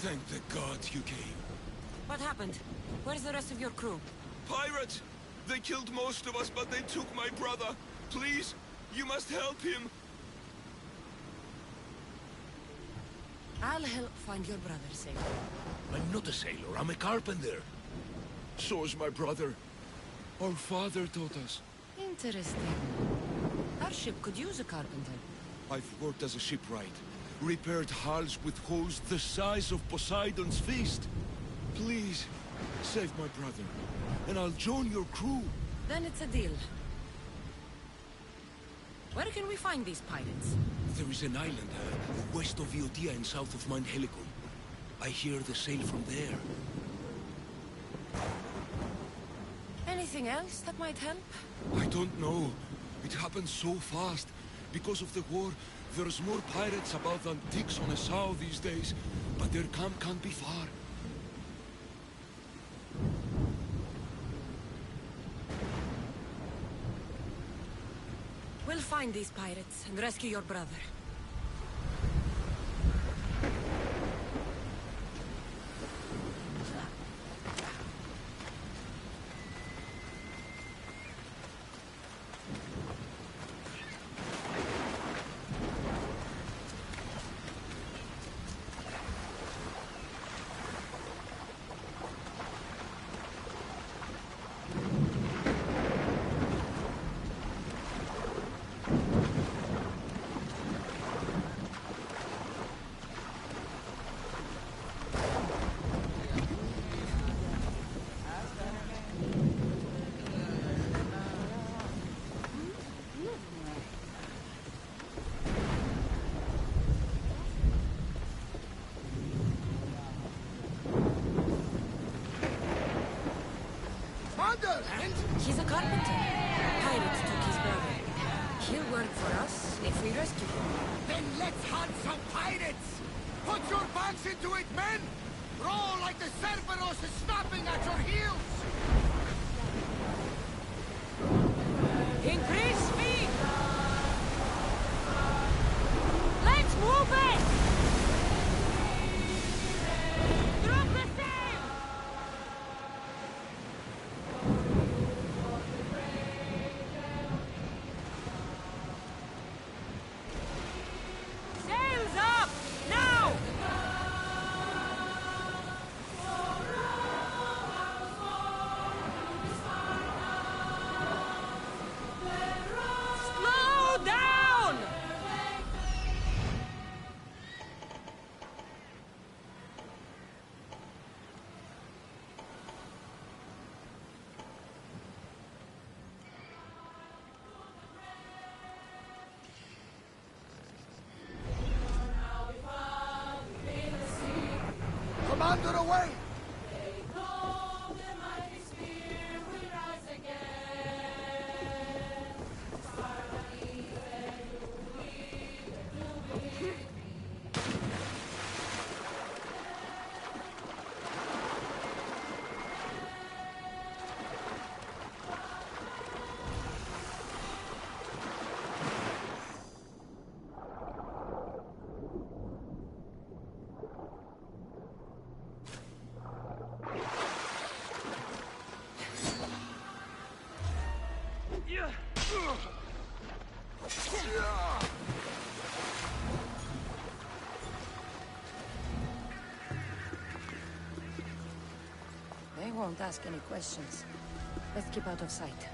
Thank the gods you came. What happened? Where's the rest of your crew? Pirates! They killed most of us, but they took my brother. Please, you must help him. I'll help find your brother, sailor. I'm not a sailor, I'm a carpenter. So's my brother. Our father taught us. Interesting. Our ship could use a carpenter. I've worked as a shipwright. Repaired hulls with holes the size of Poseidon's fist. Please, save my brother, and I'll join your crew. Then it's a deal. Where can we find these pirates? There is an island west of Iotia and south of Mount Helicon. I hear they sail from there. Anything else that might help? I don't know. It happened so fast. Because of the war, there's more pirates about than ticks on a sow these days. But their camp can't be far. We'll find these pirates and rescue your brother. He's a carpenter. Pirates took his brother. He'll work for us if we rescue him. Then let's hunt some pirates! Put your backs into it, men! Roll like the Cerberus is snapping at your heels! Increase speed! Let's move it! Drop the sail! Sails up! Now! Slow down! Commander away! They won't ask any questions. Let's keep out of sight.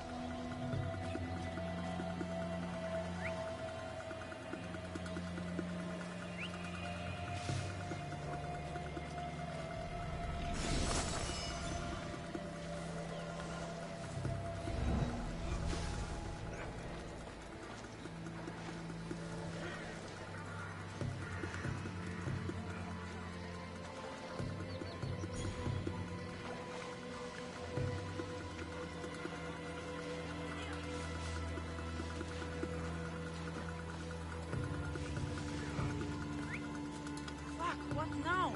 What now?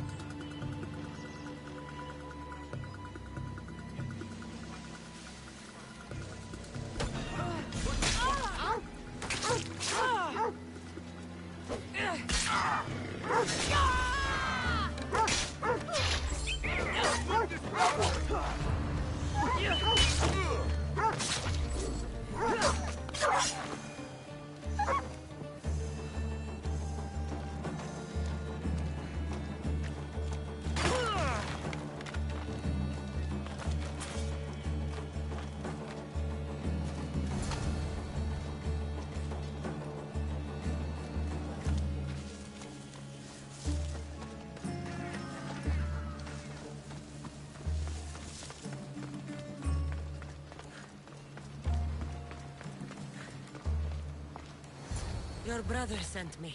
Your brother sent me.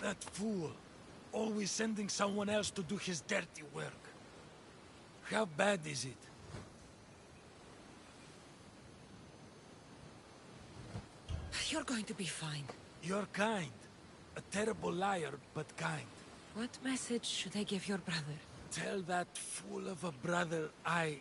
That fool. Always sending someone else to do his dirty work. How bad is it? You're going to be fine. You're kind. A terrible liar, but kind. What message should I give your brother? Tell that fool of a brother I...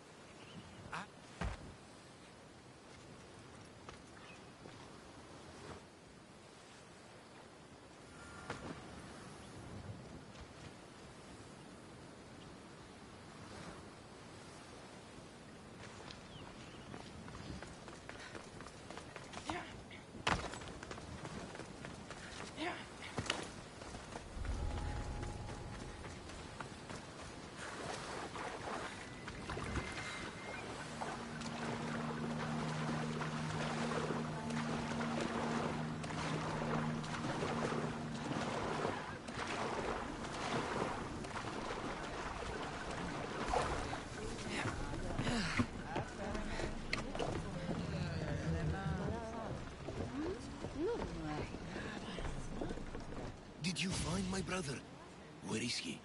Did you find my brother? Where is he?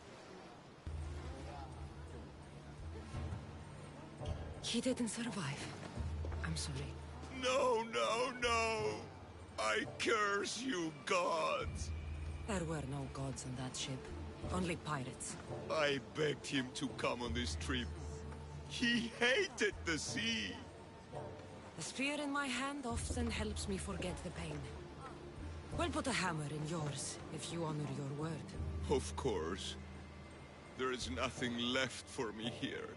He didn't survive. I'm sorry. No, no, no! I curse you, gods! There were no gods on that ship. Only pirates. I begged him to come on this trip. He hated the sea! The spear in my hand often helps me forget the pain. We'll put a hammer in yours, if you honor your word. Of course. There is nothing left for me here.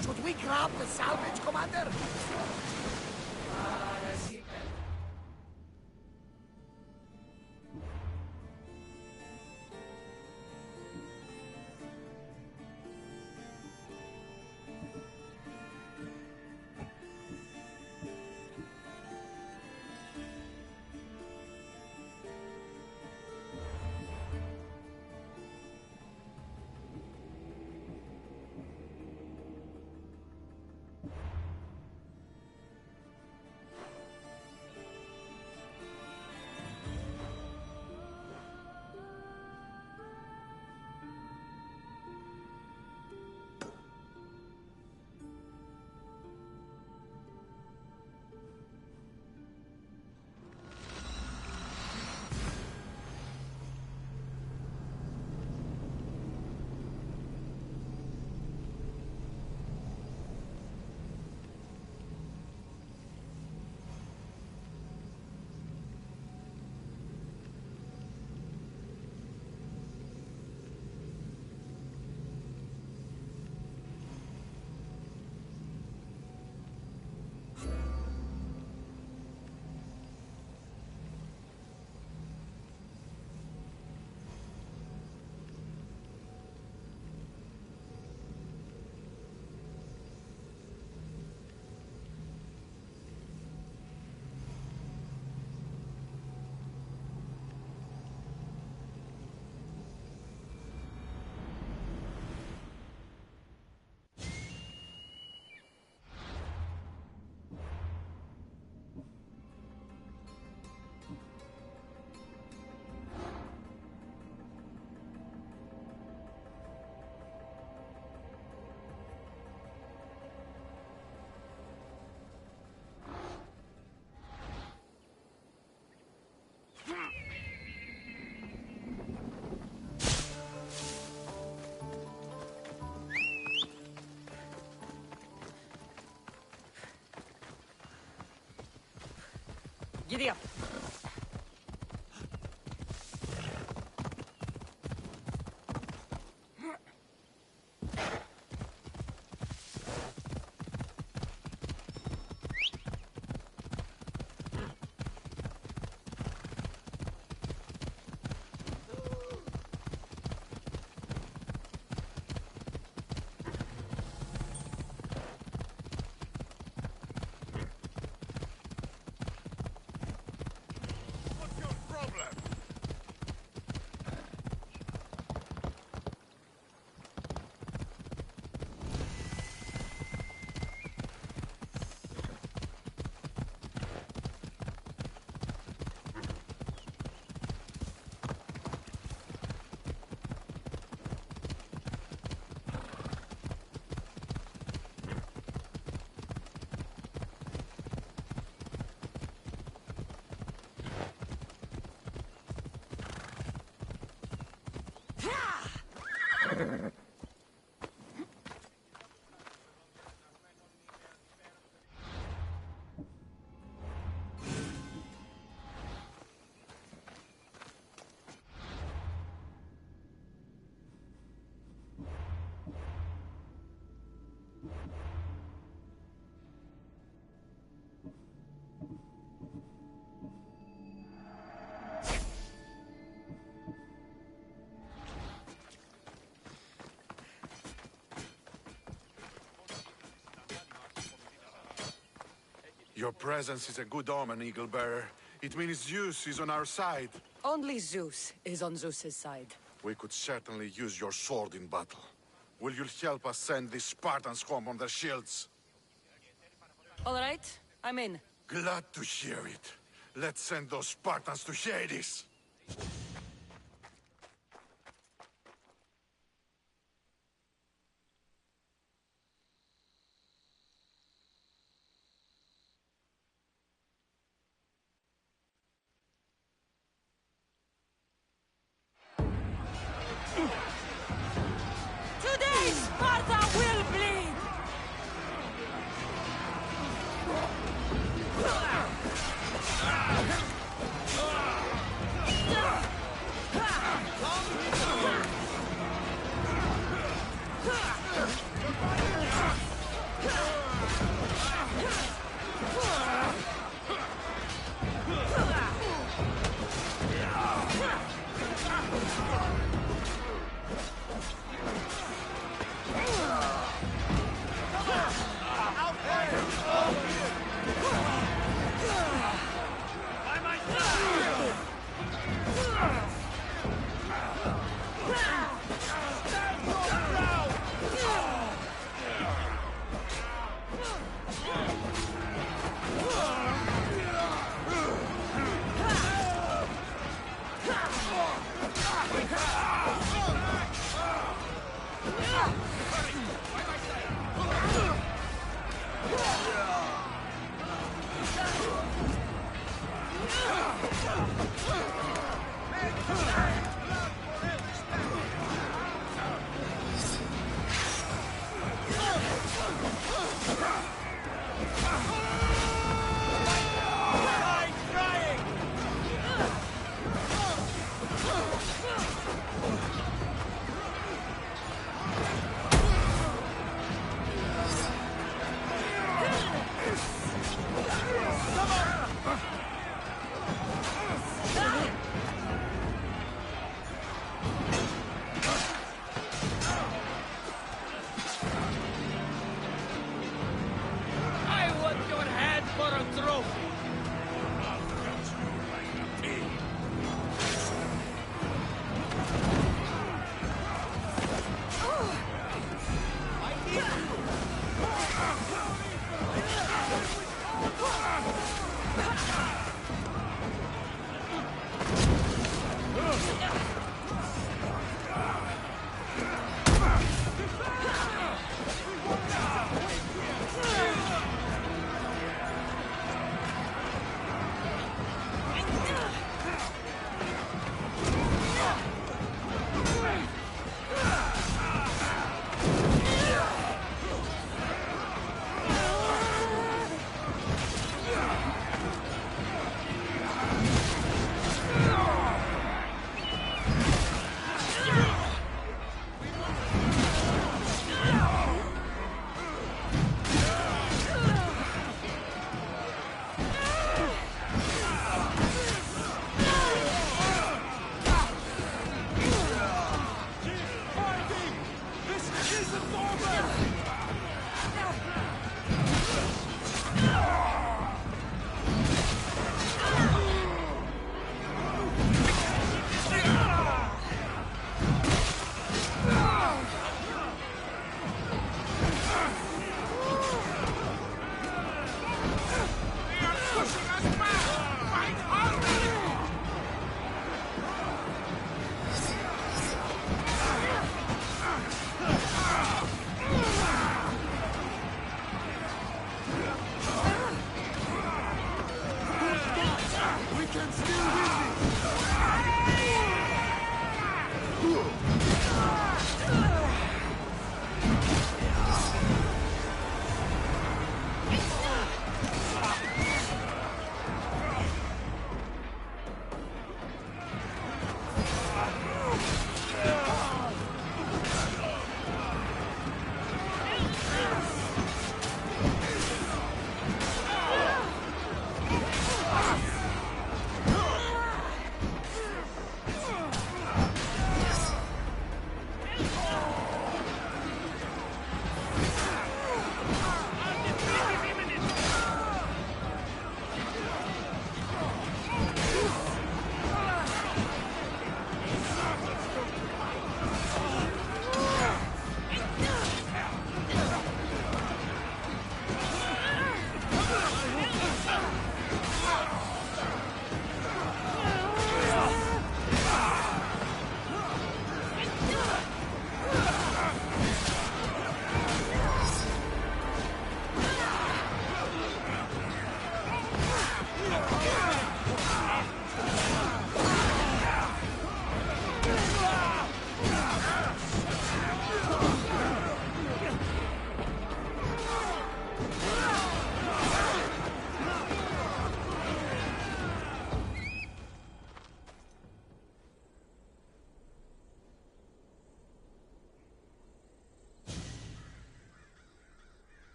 Should we grab the salvage, Commander? Giddy up. What's your problem? Your presence is a good omen, Eagle-Bearer. It means Zeus is on our side. Only Zeus is on Zeus's side. We could certainly use your sword in battle. Will you help us send these Spartans home on their shields? All right, I'm in. Glad to hear it. Let's send those Spartans to Hades. Today, Sparta will bleed!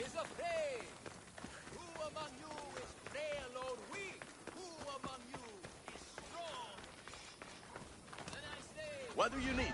is afraid? Who among you is frail or weak? Who among you is strong? Then I say... What do you need?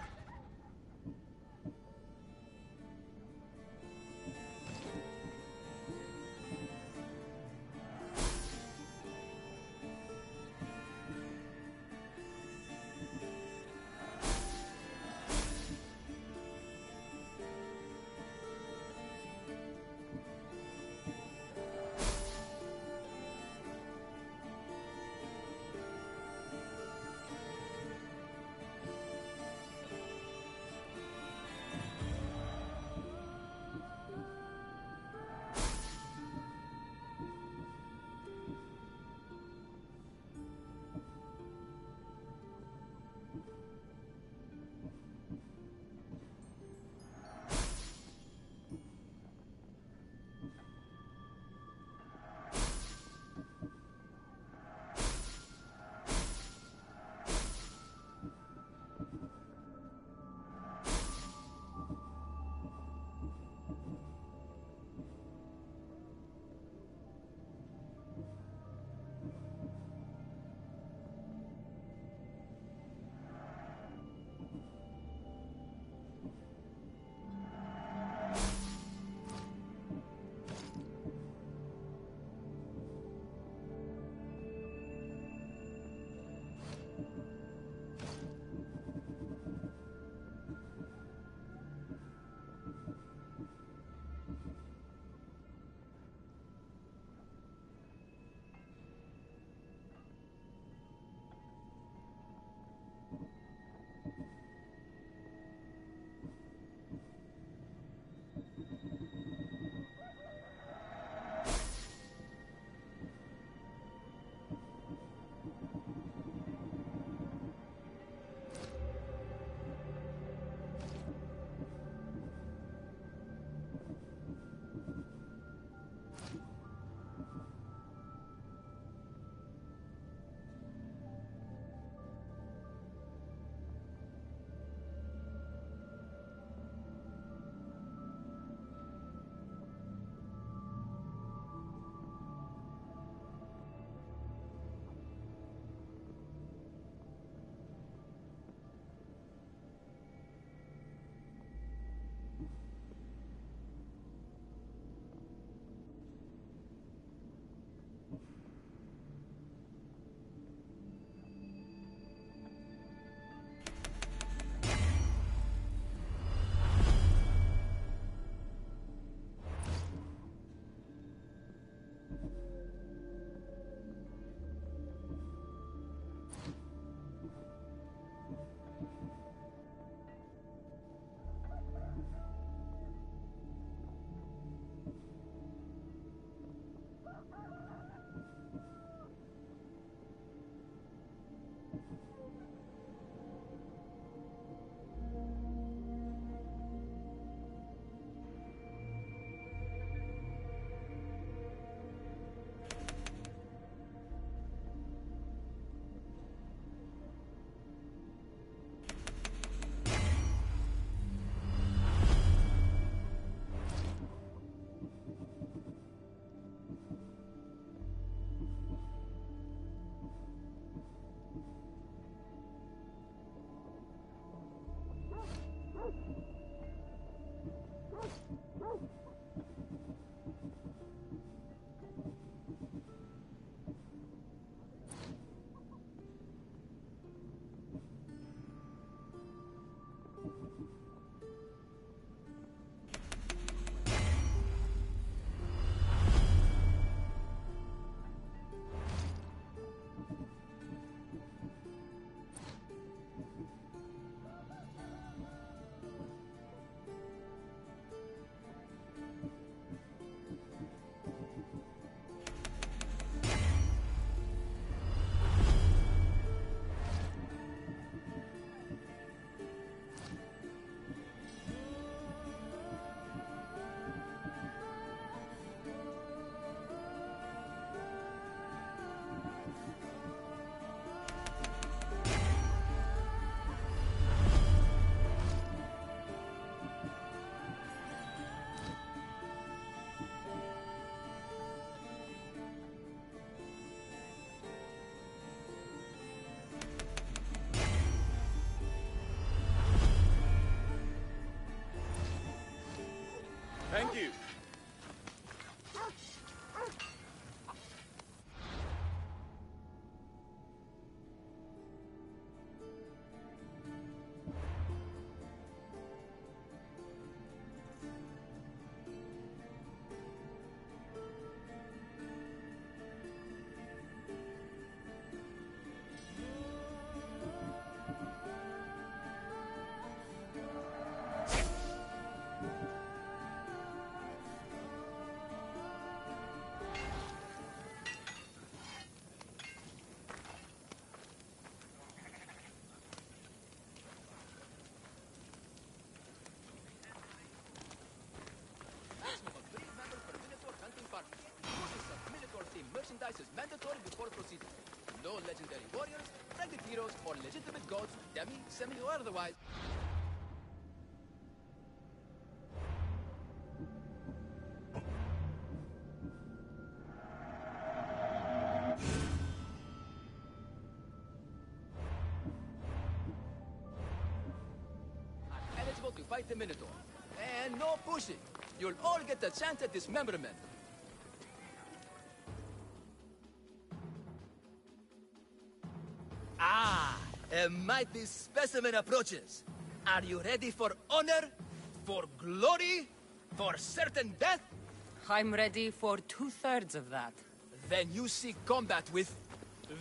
merchandise is mandatory before proceeding. No legendary warriors, pregnant heroes, or legitimate gods, demi, semi, or otherwise. Are eligible to fight the Minotaur. And no pushing. You'll all get a chance at dismemberment. Ah, a mighty specimen approaches. Are you ready for honor? For glory? For certain death? I'm ready for 2/3 of that. Then you seek combat with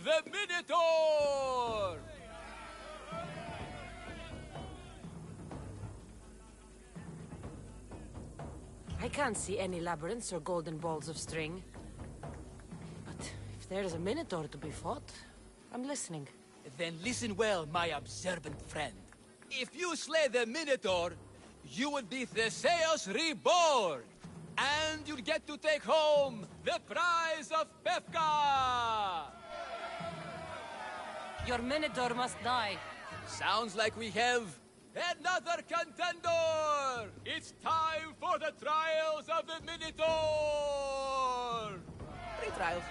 the Minotaur! I can't see any labyrinths or golden balls of string. But if there's a Minotaur to be fought, I'm listening. Then listen well, my observant friend. If you slay the Minotaur, you would be Theseus reborn! And you'd get to take home the prize of Pefka! Your Minotaur must die. Sounds like we have another contender! It's time for the trials of the Minotaur! 3 trials.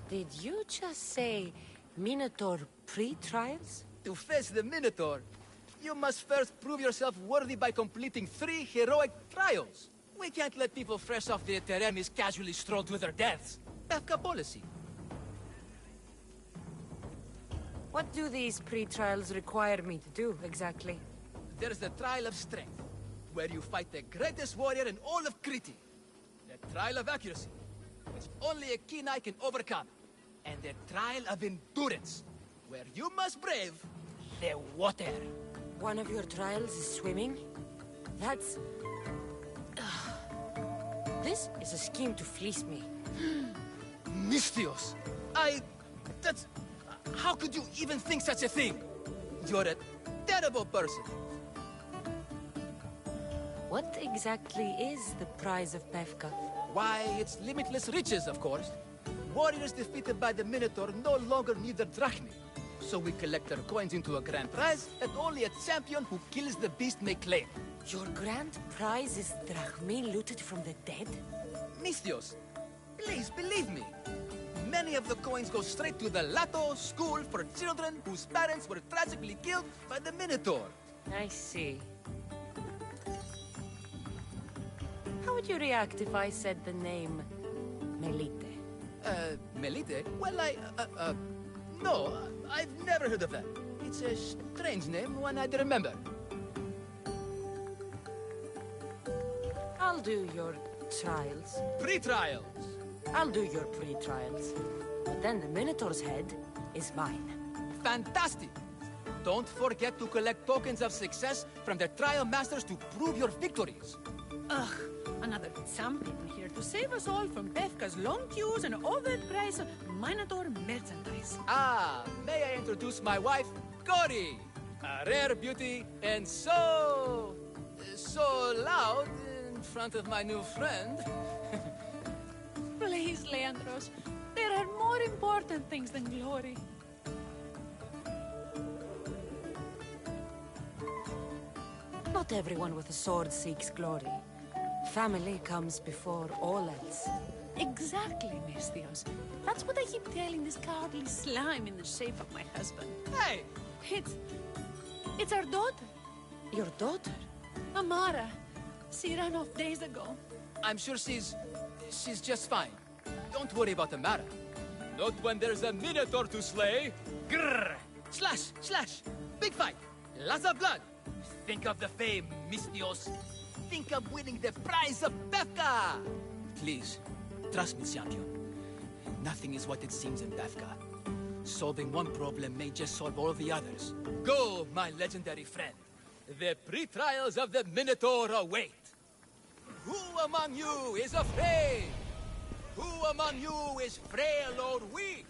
Did you just say Minotaur pre-trials? To face the Minotaur, you must first prove yourself worthy by completing 3 heroic trials. We can't let people fresh off the Teremis casually stroll to their deaths. Pefka policy. What do these pre-trials require me to do, exactly? There's the Trial of Strength, where you fight the greatest warrior in all of Crete. The Trial of Accuracy, which only a keen eye can overcome. And the Trial of Endurance, where you must brave the water. One of your trials is swimming? That's... This is a scheme to fleece me. Mystios! That's... How could you even think such a thing? You're a terrible person. What exactly is the prize of Pefka? Why, it's limitless riches, of course. Warriors defeated by the Minotaur no longer need their drachmi. So we collect their coins into a grand prize that only a champion who kills the beast may claim. Your grand prize is drachmi looted from the dead? Mystios, please believe me. Many of the coins go straight to the Lato School for children whose parents were tragically killed by the Minotaur. I see. How would you react if I said the name Melite? Melite? Well, no, I've never heard of that. It's a strange name, one I'd remember. I'll do your trials. Pre-trials! I'll do your pre-trials. But then the Minotaur's head is mine. Fantastic! Don't forget to collect tokens of success from the trial masters to prove your victories. Ugh, another champion here to save us all from Pefka's long queues and overpriced Minotaur merchandise. Ah, may I introduce my wife, Cory? A rare beauty and so loud in front of my new friend. Please, Leandros, there are more important things than glory. Not everyone with a sword seeks glory. Family comes before all else. Exactly, Mystios. That's what I keep telling this cowardly slime in the shape of my husband. Hey! It's our daughter, Your daughter? Amara. She ran off days ago. I'm sure she's just fine. Don't worry about Amara. Not when there's a Minotaur to slay. Grrr! Slash! Slash! Big fight! Lots of blood! Think of the fame, Mystios. Think of winning the prize of Pefka! Please, trust me, champion. Nothing is what it seems in Pefka. Solving one problem may just solve all the others. Go, my legendary friend. The pre-trials of the Minotaur await. Who among you is afraid? Who among you is frail or weak?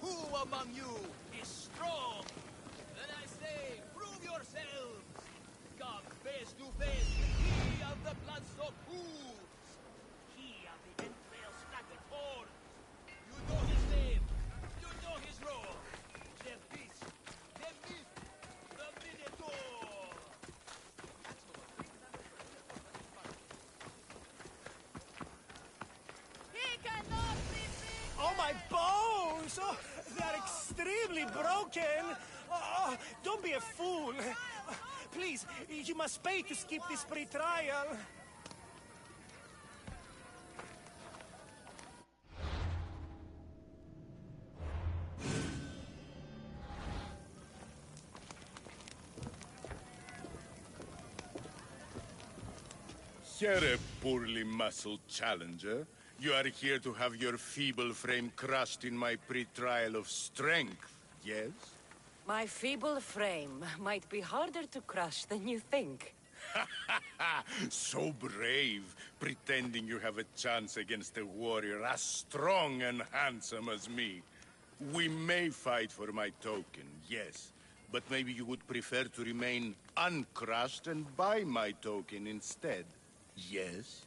Who among you is strong? Then I say, prove yourselves. terribly broken. Oh, don't be a fool. Please, you must pay to skip this pre-trial. Here, a poorly muscled challenger. You are here to have your feeble frame crushed in my pre-trial of strength, yes? My feeble frame might be harder to crush than you think. So brave, pretending you have a chance against a warrior as strong and handsome as me. We may fight for my token, yes. But maybe you would prefer to remain uncrushed and buy my token instead, yes?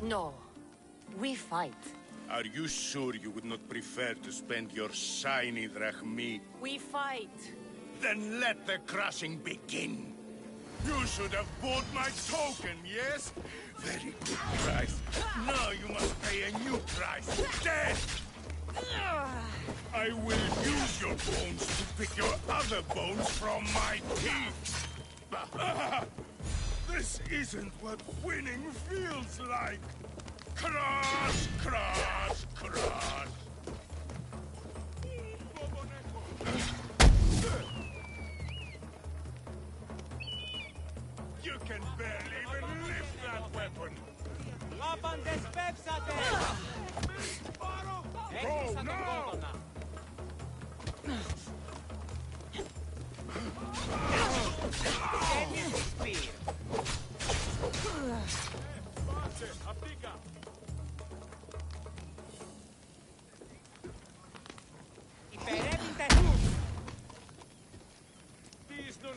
No. We fight. Are you sure you would not prefer to spend your shiny drachmi? We fight. Then let the crushing begin. You should have bought my token, yes? Very good price. Now you must pay a new price. Dead! I will use your bones to pick your other bones from my teeth. This isn't what winning feels like. Crush, crush, crush. You can barely even lift that weapon. Go now!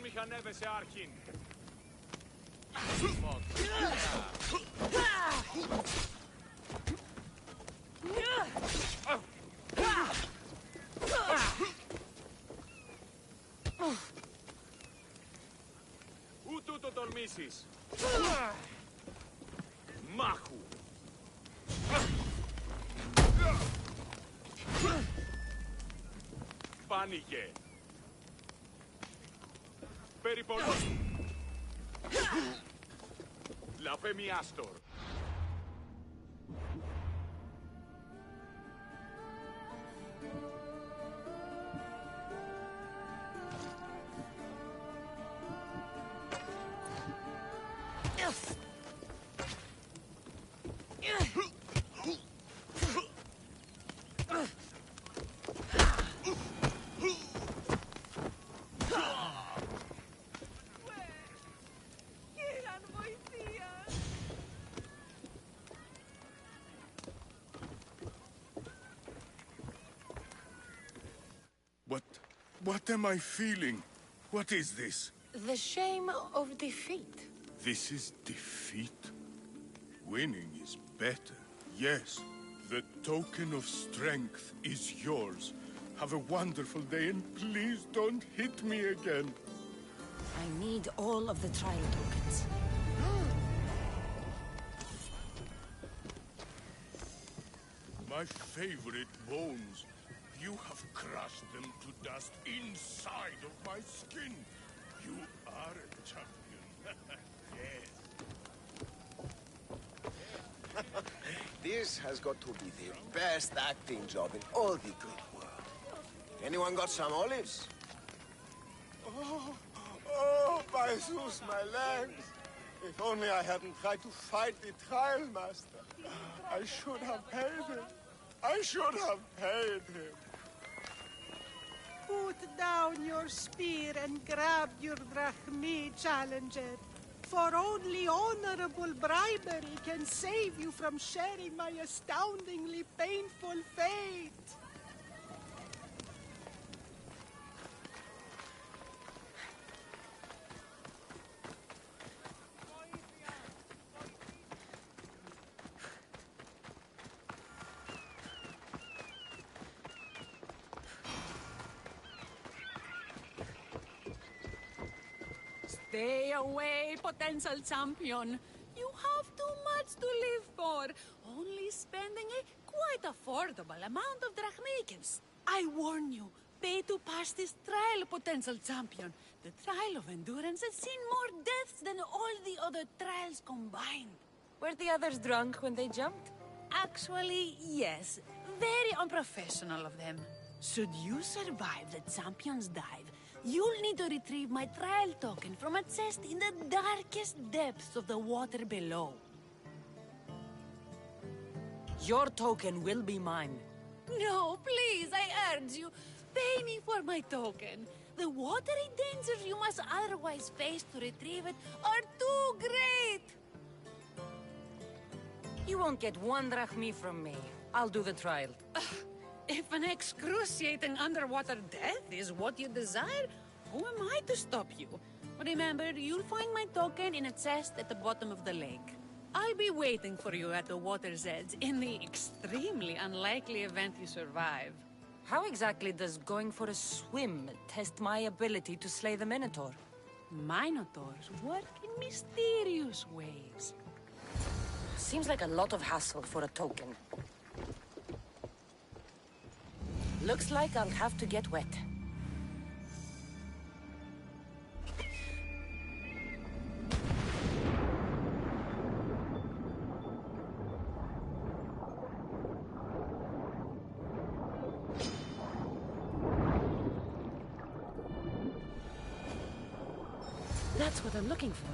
Μηχανεύεσαι, Άρχιν. Ούτου το τολμήσεις. Μάχου. Πάνοιγε. Περιπολός. Λαφέ μιάστορ. What am I feeling? What is this? The shame of defeat. This is defeat? Winning is better, yes. The token of strength is yours. Have a wonderful day and please don't hit me again. I need all of the trial tokens. My favorite bones. You have crushed them to dust inside of my skin. You are a champion. Yes. This has got to be the best acting job in all the Greek world. Anyone got some olives? Oh, by Zeus, my legs. If only I hadn't tried to fight the trial master. I should have paid him. I should have paid him. Put down your spear and grab your drachmi, challenger. For only honorable bribery can save you from sharing my astoundingly painful fate. Stay away, potential champion. You have too much to live for. Only demanding a quite affordable amount of drachmikins. I warn you, pay to pass this trial, potential champion. The trial of endurance has seen more deaths than all the other trials combined. Were the others drunk when they jumped? Actually, yes. Very unprofessional of them. Should you survive the champion's dive, you'll need to retrieve my trial token from a chest in the darkest depths of the water below. Your token will be mine. No, please, I urge you. Pay me for my token. The watery dangers you must otherwise face to retrieve it are too great. You won't get one drachmi from me. I'll do the trial. If an excruciating underwater death is what you desire, who am I to stop you? Remember, you'll find my token in a chest at the bottom of the lake. I'll be waiting for you at the water's edge in the extremely unlikely event you survive. How exactly does going for a swim test my ability to slay the Minotaur? Minotaurs work in mysterious ways. Seems like a lot of hassle for a token. Looks like I'll have to get wet. That's what I'm looking for.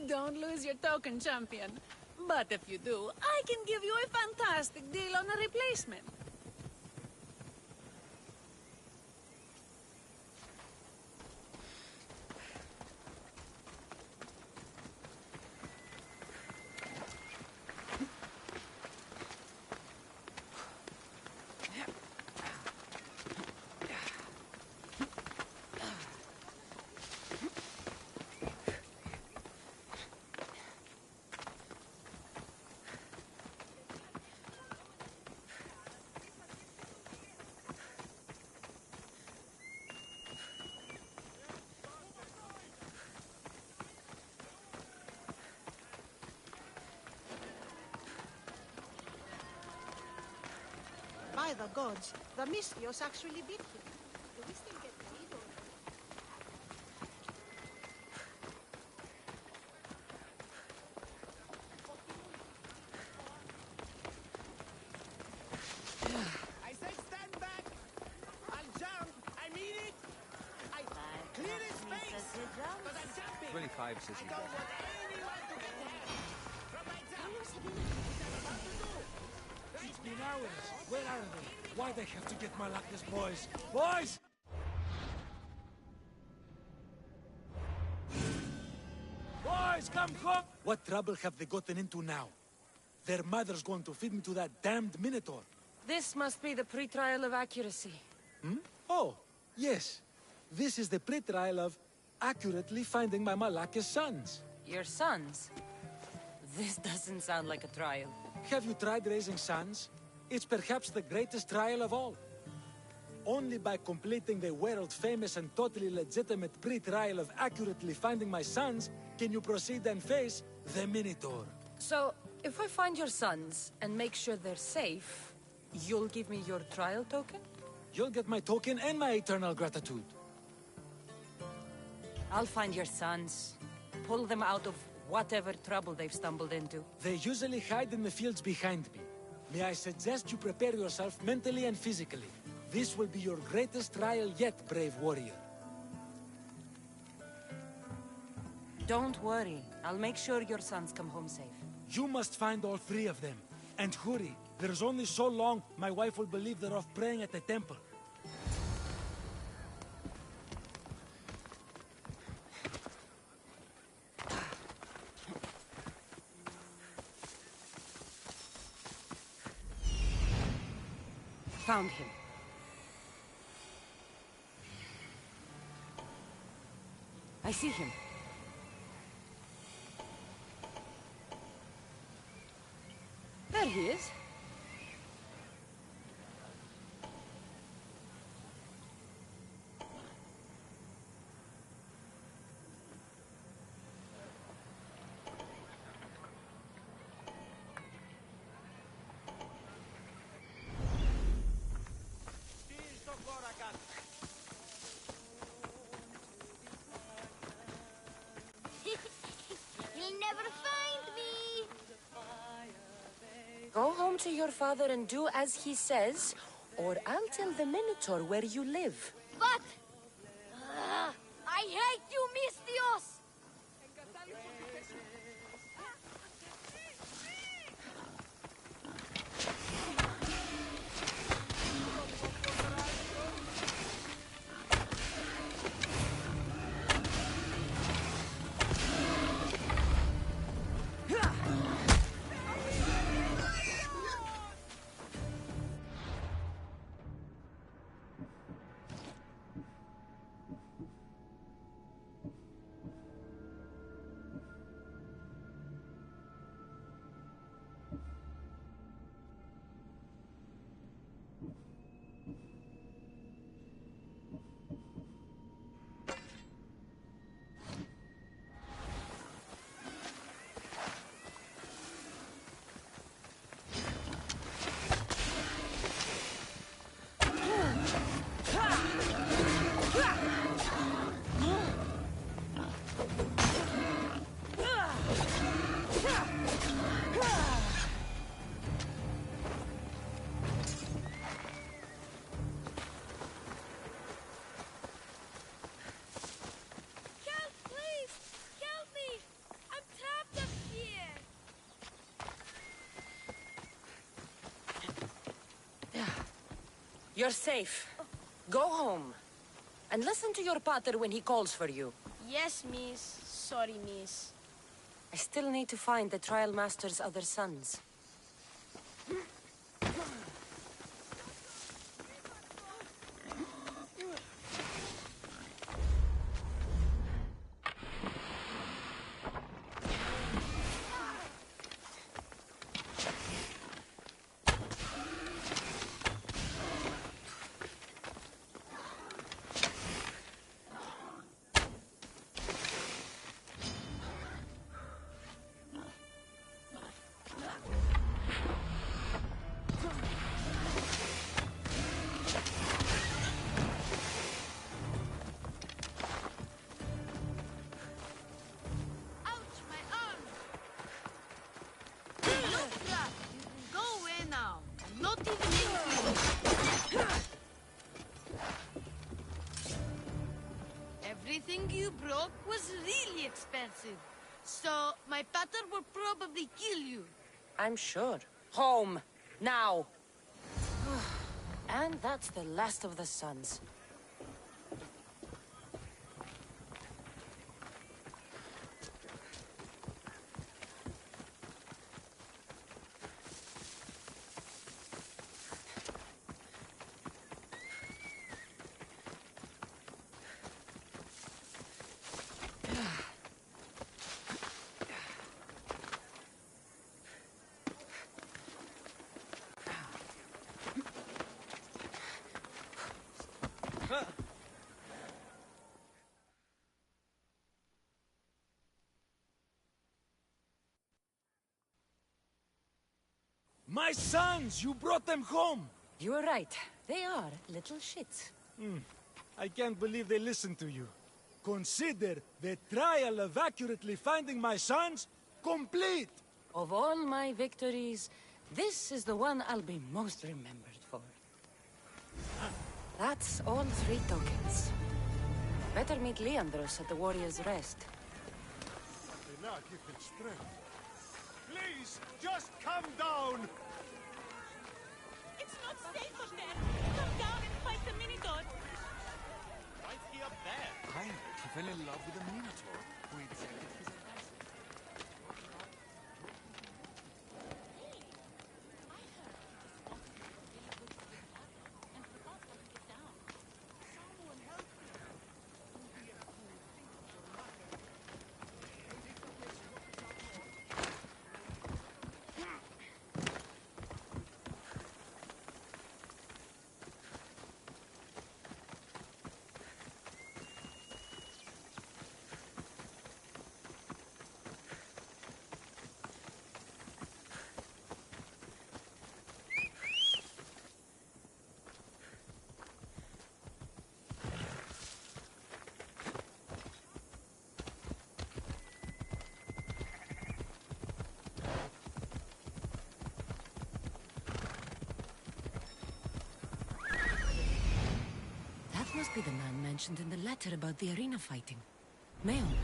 Don't lose your token, champion. But if you do, I can give you a fantastic deal on a replacement. By the gods, the Mystios actually beat him. Do we still get paid or... I said stand back! I'll jump! I mean it! I clear his face! Because I'm jumping! 25 says you I don't get want anyone to get hurt! From my jump! What I'm about to do! It's been hours. Where are they? Why they have to get Malakis, boys? Boys! Boys, come home! What trouble have they gotten into now? Their mother's going to feed me to that damned Minotaur. This must be the pre-trial of accuracy. Hmm? Oh, yes. This is the pre-trial of accurately finding my Malakis sons. Your sons? This doesn't sound like a trial. Have you tried raising sons? It's perhaps the greatest trial of all. Only by completing the world-famous and totally legitimate pre-trial of accurately finding my sons can you proceed and face the Minotaur. So, if I find your sons and make sure they're safe, you'll give me your trial token? You'll get my token and my eternal gratitude. I'll find your sons. Pull them out of whatever trouble they've stumbled into. They usually hide in the fields behind me. May I suggest you prepare yourself mentally and physically. This will be your greatest trial yet, brave warrior. Don't worry. I'll make sure your sons come home safe. You must find all three of them. And hurry. There's only so long my wife will believe they're off praying at the temple. Found him. I see him. There he is. You'll never find me. Go home to your father and do as he says, or I'll tell the Minotaur where you live. But I hate you, Mystios. You're safe. Go home. And listen to your pater when he calls for you. Yes, miss. Sorry, miss. I still need to find the trial master's other sons. Not even anything. Everything you broke was really expensive. So, my pater will probably kill you. I'm sure. Home. Now. And that's the last of the sons. My sons! You brought them home! You were right. They are little shits. I can't believe they listened to you. Consider the trial of accurately finding my sons complete! Of all my victories, this is the one I'll be most remembered for. That's all 3 tokens. Better meet Leandros at the Warrior's Rest. Please, just come down! It's not safe up there. Come down and fight the Minotaur. Why is he up there? He fell in love with a minotaur. That must be the man mentioned in the letter about the arena fighting. Meon.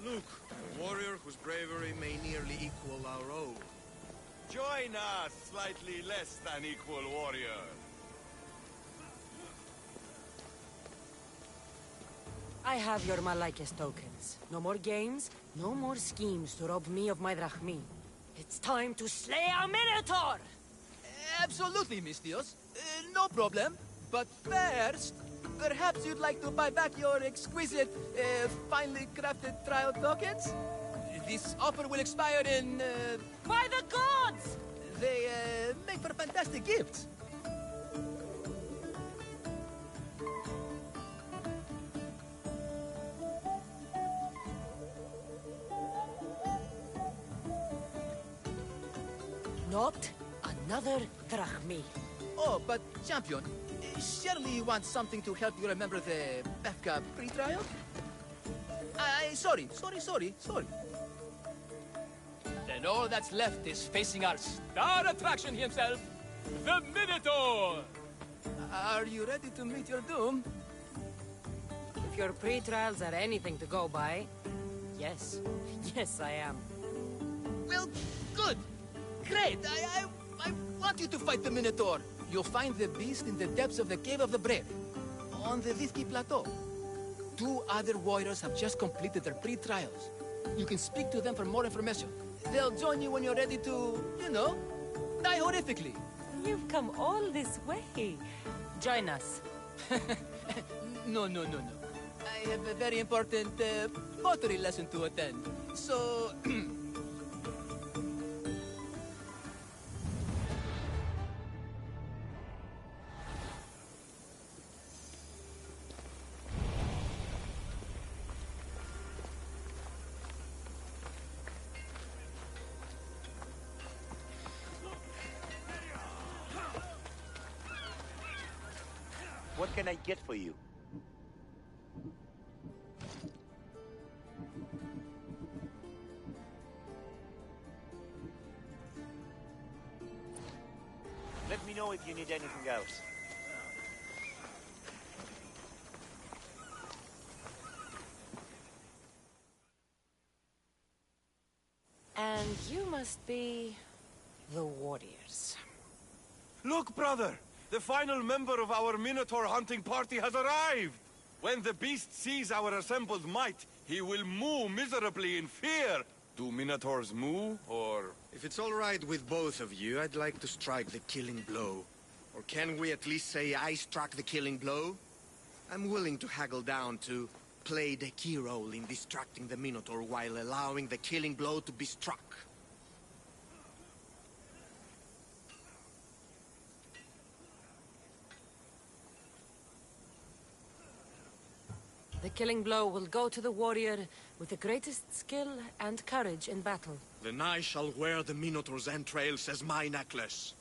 Look, a warrior whose bravery may nearly equal our own. Join us, slightly less than equal warrior. I have your Malaikis tokens. No more games, no more schemes to rob me of my drachmi. It's time to slay a Minotaur! Absolutely, Mistios. No problem. But first, perhaps you'd like to buy back your exquisite, finely crafted trial tokens? This offer will expire in, By the gods! They, make for fantastic gifts. Not another drachmi. Oh, but, champion, surely you want something to help you remember the Befka pre-trial? Sorry. Then all that's left is facing our star attraction himself, the Minotaur! Are you ready to meet your doom? If your pre-trials are anything to go by, yes. Yes, I am. Well, good. Great. I want you to fight the Minotaur. You'll find the beast in the depths of the Cave of the Brave, on the Vithki Plateau. 2 other warriors have just completed their pre-trials. You can speak to them for more information. They'll join you when you're ready to, die horrifically. You've come all this way. Join us. No. I have a very important pottery lesson to attend. So... What can I get for you? Let me know if you need anything else. And you must be the warriors. Look, brother! The final member of our Minotaur hunting party has arrived! When the beast sees our assembled might, he will moo miserably in fear! Do Minotaurs moo, or... If it's all right with both of you, I'd like to strike the killing blow. Or can we at least say I struck the killing blow? I'm willing to haggle down to play the key role in distracting the Minotaur while allowing the killing blow to be struck. The killing blow will go to the warrior with the greatest skill and courage in battle. Then I shall wear the Minotaur's entrails as my necklace.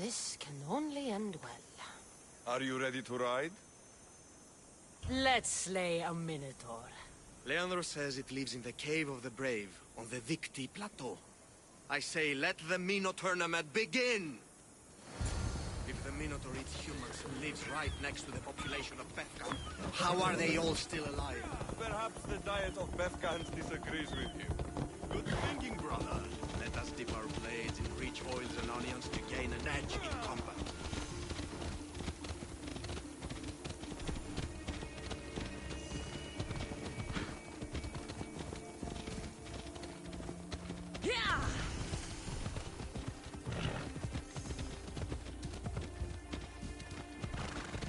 This can only end well. Are you ready to ride? Let's slay a Minotaur. Leandro says it lives in the Cave of the Brave, on the Victi Plateau. I say, let the Minotaur tournament begin! If the Minotaur eats humans and lives right next to the population of Befka, how are they all still alive? Perhaps the diet of Befkans disagrees with you. Good thinking, brother. Let us dip our blades in rich oils and onions to gain an edge in combat.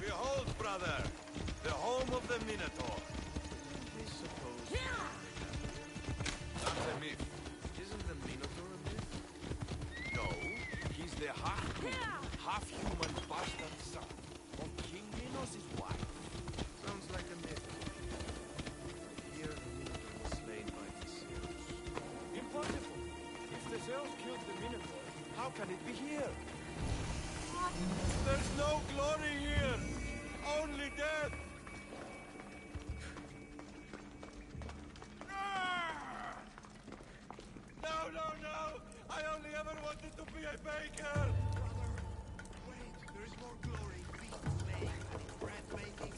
Behold, brother, the home of the Minotaur. I suppose. That's a myth. Isn't the Minotaur a myth? No, he's the half-human bastard son of King Minos' wife. Sounds like a myth. Here the Minotaur was slain by the Zeus. Impossible. If the Zeus killed the Minotaur, how can it be here? There's no glory here! Only death! No! I only ever wanted to be a baker! Wait, there is more glory in beast slaying than in bread making.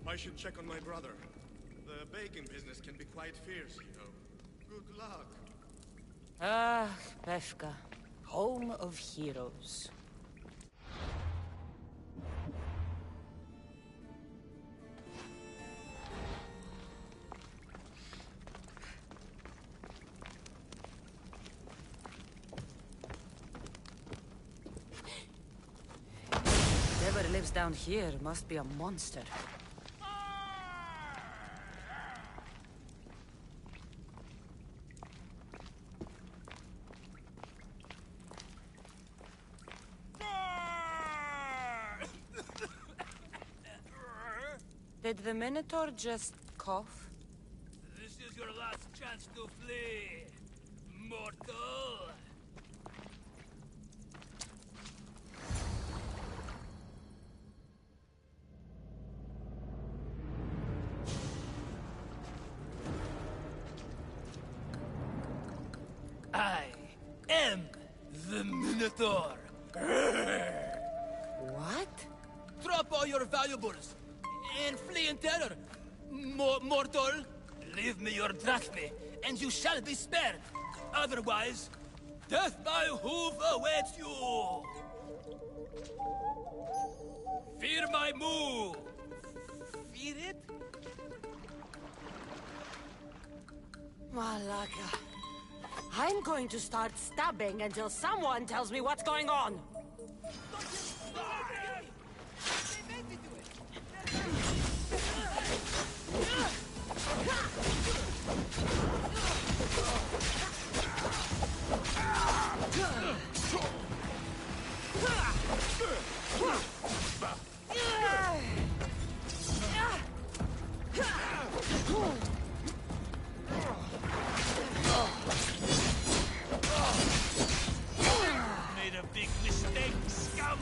I should check on my brother. The baking business can be quite fierce, you know. Good luck. Ah, Befka, home of heroes. Whoever lives down here must be a monster. Did the Minotaur just cough? This is your last chance to flee, mortal. I am the Minotaur. What? Drop all your valuables and flee in terror. Mortal, leave me your drachme, and you shall be spared. Otherwise, death by hoof awaits you. Fear my move. Fear it? Malaka. I'm going to start stabbing until someone tells me what's going on. Made a big mistake, scum!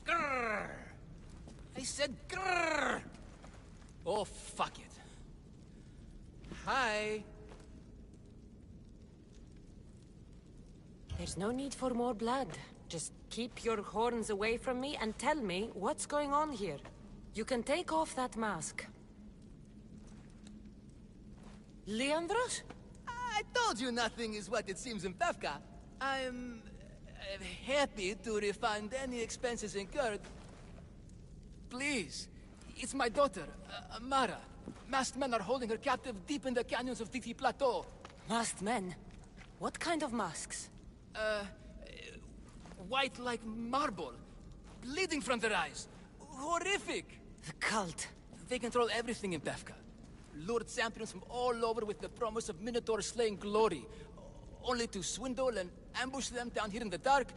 Grrr! I said grrr! Oh, fuck it. Hi. There's no need for more blood. Just keep your horns away from me and tell me what's going on here. You can take off that mask. Leandros? I told you nothing is what it seems in Pevka. I'm happy to refund any expenses incurred. Please, it's my daughter, Amara. Masked men are holding her captive deep in the canyons of Titi Plateau. Masked men? What kind of masks? White like marble, bleeding from their eyes. Horrific! The cult. They control everything in Pevka. Lured champions from all over with the promise of Minotaur slaying glory, only to swindle and ambush them down here in the dark.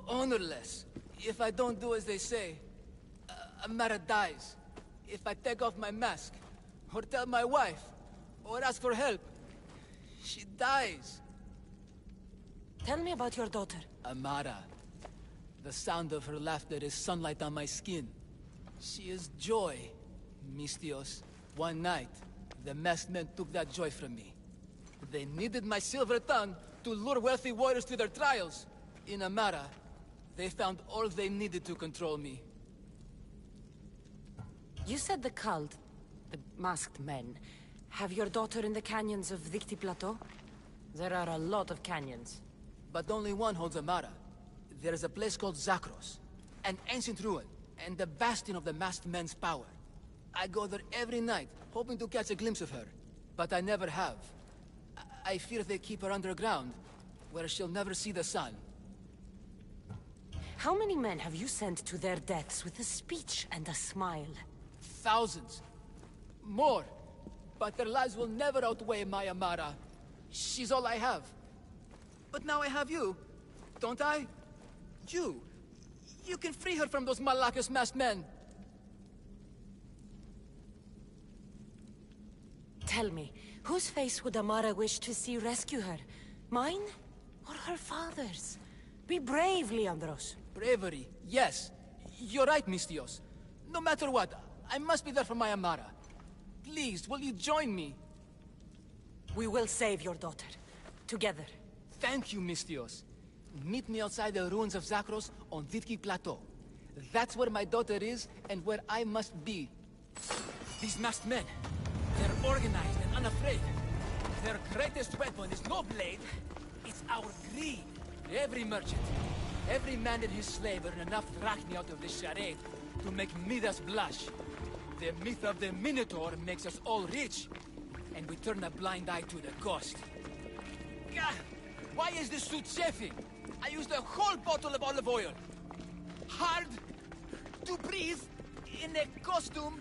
Honorless. If I don't do as they say, Amara dies. If I take off my mask, or tell my wife, or ask for help, she dies. Tell me about your daughter. Amara. The sound of her laughter is sunlight on my skin. She is joy, Mistios. One night, the masked men took that joy from me. They needed my silver tongue to lure wealthy warriors to their trials. In Amara, they found all they needed to control me. You said the cult, the masked men, have your daughter in the canyons of Dicti Plateau? There are a lot of canyons. But only one holds Amara. There is a place called Zakros, an ancient ruin, and the bastion of the masked men's power. I go there every night, hoping to catch a glimpse of her. But I never have. I fear they keep her underground, where she'll never see the sun. How many men have you sent to their deaths with a speech and a smile? Thousands. More. But their lives will never outweigh my Amara. She's all I have. But now I have you, don't I? You. You can free her from those Malakas masked men. Tell me, whose face would Amara wish to see rescue her? Mine? Or her father's? Be brave, Leandros. Bravery, yes. You're right, Mistios. No matter what, I must be there for my Amara. Please, will you join me? We will save your daughter. Together. Thank you, Mistios. Meet me outside the ruins of Zakros on Vitki Plateau. That's where my daughter is, and where I must be. These masked men, they're organized and unafraid. Their greatest weapon is no blade, it's our greed. Every merchant, every man and his slave earn enough drachmi out of this charade to make Midas blush. The myth of the Minotaur makes us all rich, and we turn a blind eye to the cost. Gah! Why is this suit chafing? I used a whole bottle of olive oil. Hard to breathe in a costume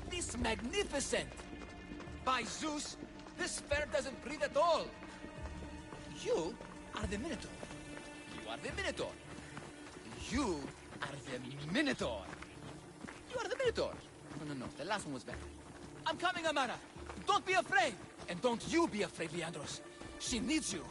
this magnificent. By Zeus, this sphere doesn't breathe at all. You are the Minotaur. You are the Minotaur. You are the Minotaur. You are the Minotaur. No, the last one was better. I'm coming, Amara. Don't be afraid. And don't you be afraid, Leandros. She needs you.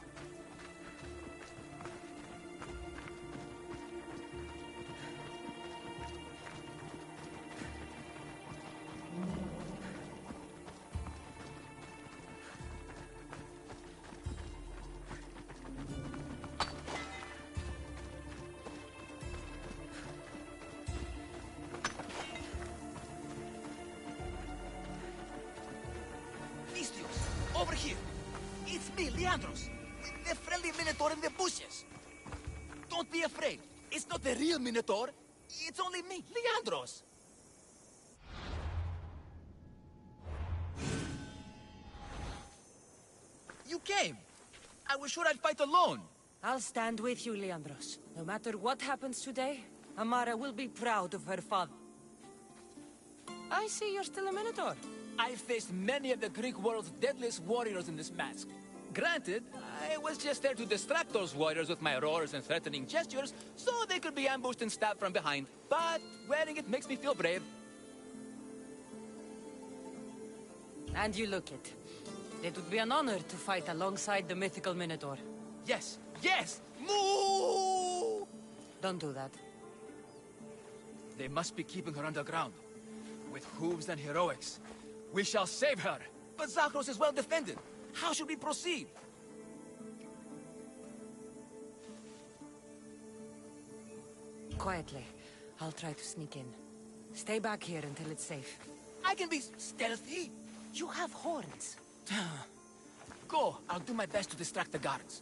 Over here. It's me, Leandros. The friendly Minotaur in the bushes. Don't be afraid. It's not the real Minotaur. It's only me, Leandros. You came. I was sure I'd fight alone. I'll stand with you, Leandros. No matter what happens today, Amara will be proud of her father. I see you're still a Minotaur. I faced many of the Greek world's deadliest warriors in this mask. Granted, I was just there to distract those warriors with my roars and threatening gestures, so they could be ambushed and stabbed from behind. But wearing it makes me feel brave. And you look it. It would be an honor to fight alongside the mythical Minotaur. Yes, yes! Moo! Don't do that. They must be keeping her underground. With hooves and heroics. We shall save her. But Zakros is well defended. How should we proceed? Quietly. I'll try to sneak in. Stay back here until it's safe. I can be stealthy. You have horns. Go. I'll do my best to distract the guards.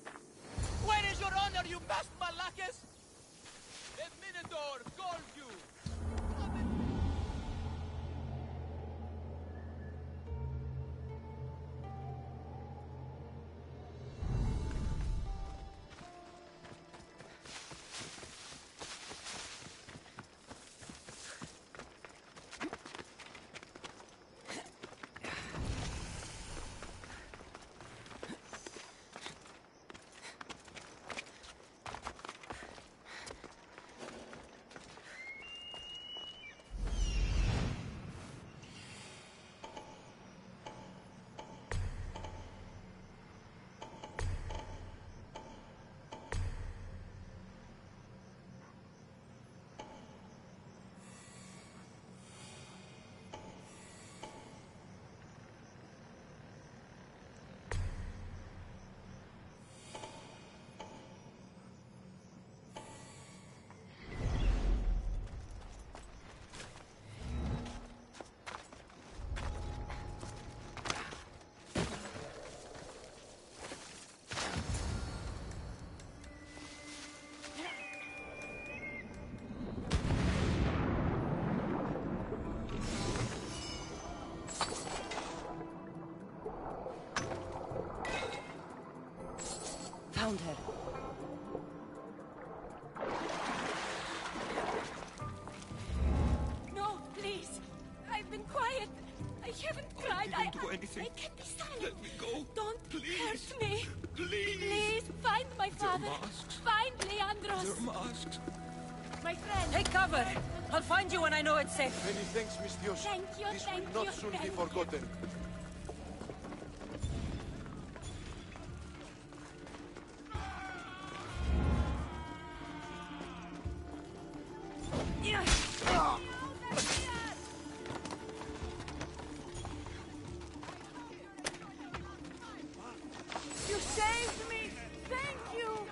Where is your honor, you masked Malakis? The Minotaur calls you. Found her. No, please. I've been quiet. I haven't cried. I didn't do anything. I can't be silent. Let me go. Don't Please. hurt me. Please. Please, find my father. masks. Find Leandros. They're masks. My friend. Take cover. I'll find you when I know it's safe. Many thanks, Miss Dios. Thank you, This thank will you, not soon be thank forgotten. You saved me. Thank you.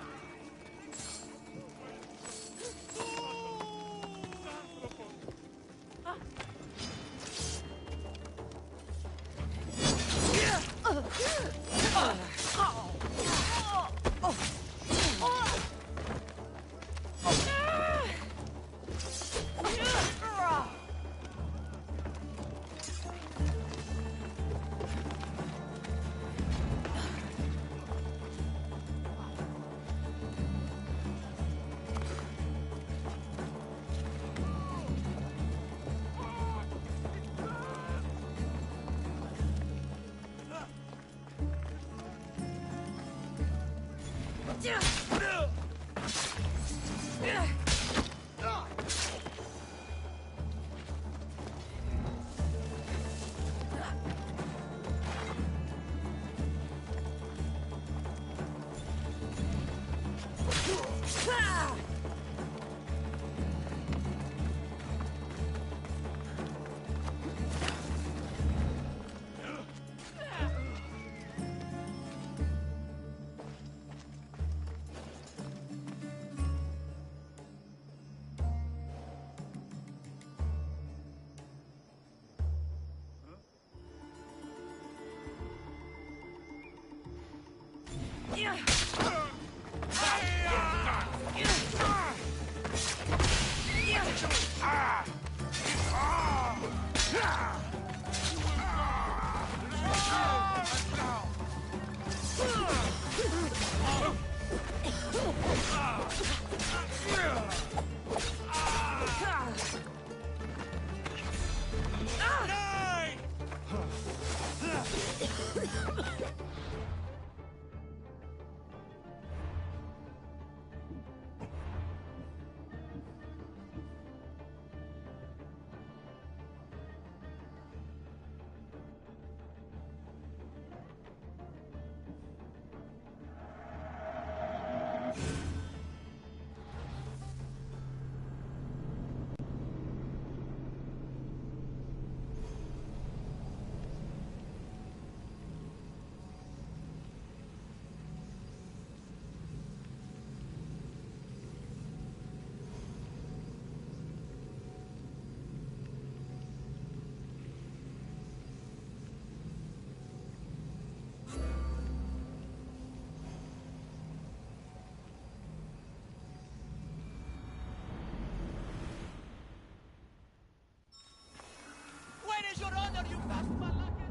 Where is your honor, you fat malaka?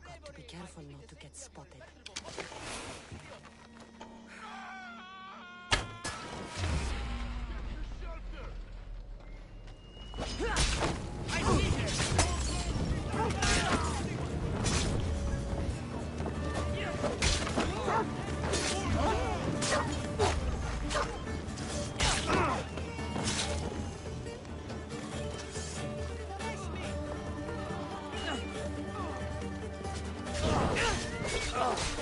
Got to be careful not to get spotted. Oh!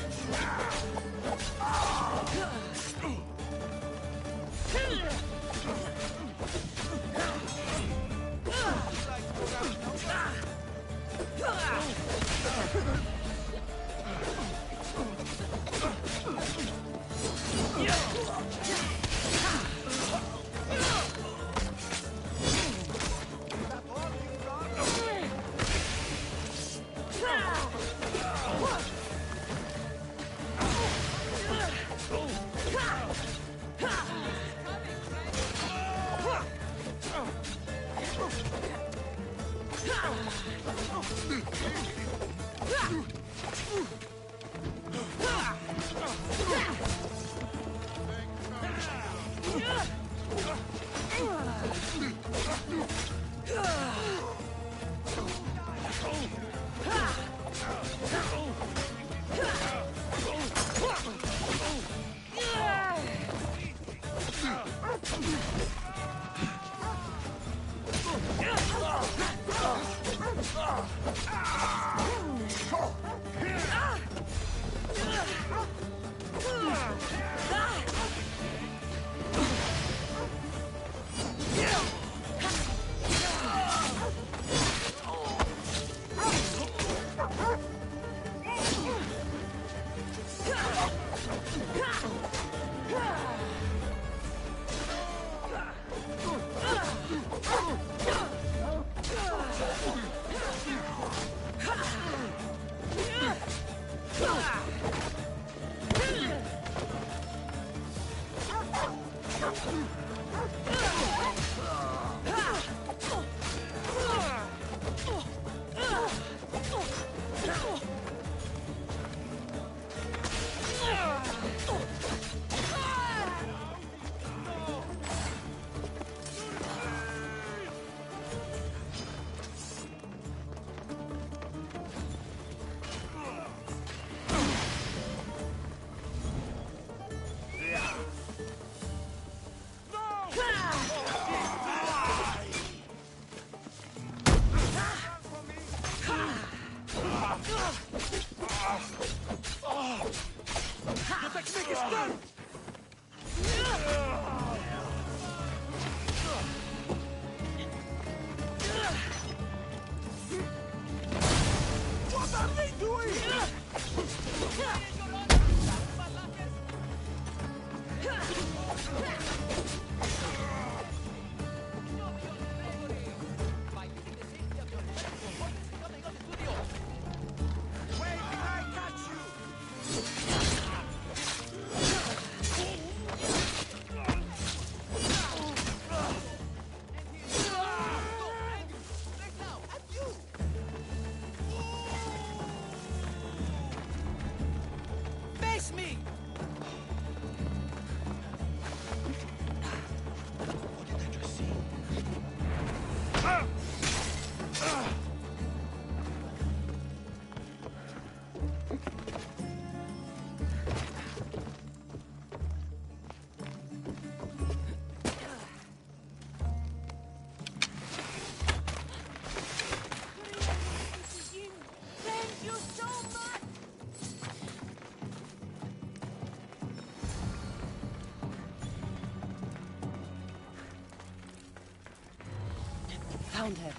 found her.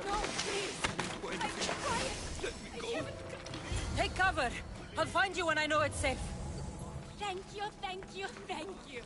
No, please. I've been quiet. I haven't... Take cover. I'll find you when I know it's safe. Thank you, thank you, thank you.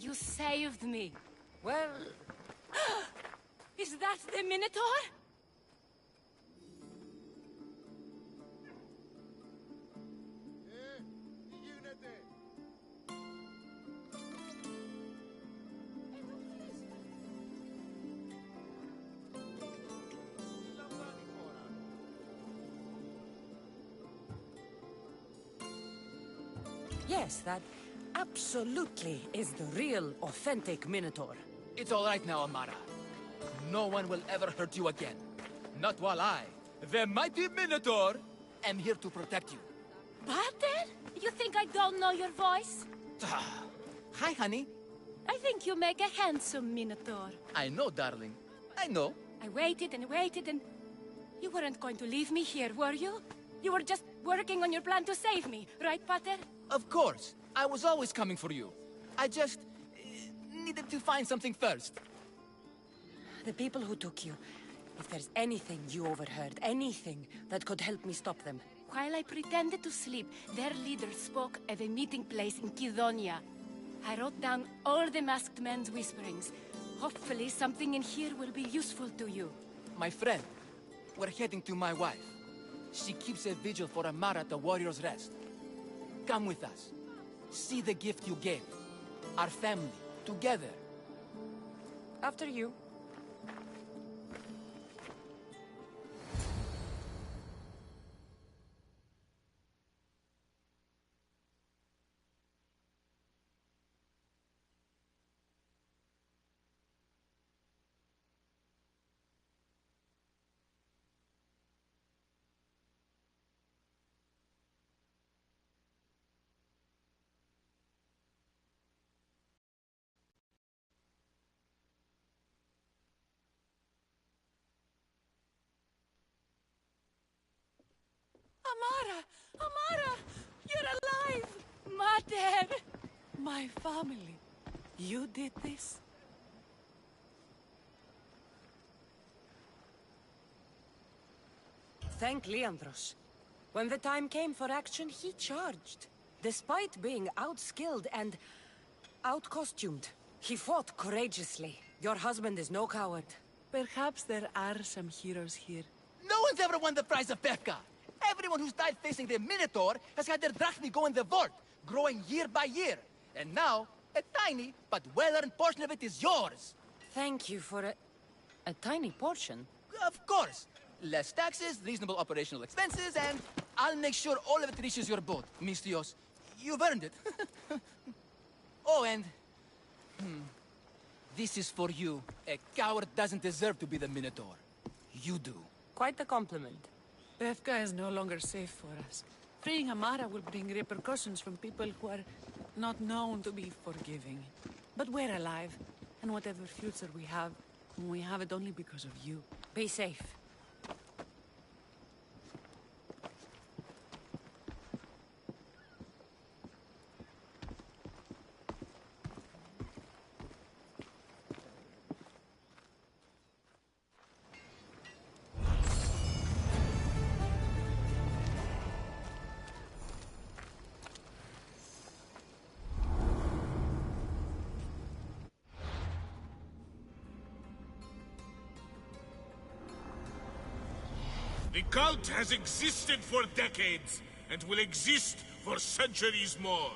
You saved me. Well... Is that the Minotaur? Yes, that absolutely is the real, authentic Minotaur. It's all right now, Amara. No one will ever hurt you again. Not while I, the mighty Minotaur, am here to protect you. Butter? You think I don't know your voice? Hi, honey. I think you make a handsome Minotaur. I know, darling. I know. I waited and waited and... You weren't going to leave me here, were you? You were just working on your plan to save me, right, Pater? Of course. I was always coming for you. I just... needed to find something first. The people who took you, if there's anything you overheard, anything that could help me stop them. While I pretended to sleep, their leader spoke of a meeting place in Kidonia. I wrote down all the masked men's whisperings. Hopefully something in here will be useful to you. My friend, we're heading to my wife. She keeps a vigil for Amara at the Warrior's Rest. Come with us. See the gift you gave. Our family, together. After you. Amara! Amara! You're alive! Mater! My family. You did this? Thank Leandros. When the time came for action, he charged. Despite being outskilled and out-costumed, he fought courageously. Your husband is no coward. Perhaps there are some heroes here. No one's ever won the prize of Befka. Everyone who's died facing the Minotaur has had their drachmi go in the vault, growing year by year. And now, a tiny but well-earned portion of it is yours. Thank you for a tiny portion. Of course. Less taxes, reasonable operational expenses, and I'll make sure all of it reaches your boat, Mistios. You've earned it. Oh, and... This is for you. A coward doesn't deserve to be the Minotaur. You do. Quite a compliment. Befka is no longer safe for us. Freeing Amara will bring repercussions from people who are not known to be forgiving. But we're alive, and whatever future we have it only because of you. Be safe. The cult has existed for decades, and will exist for centuries more.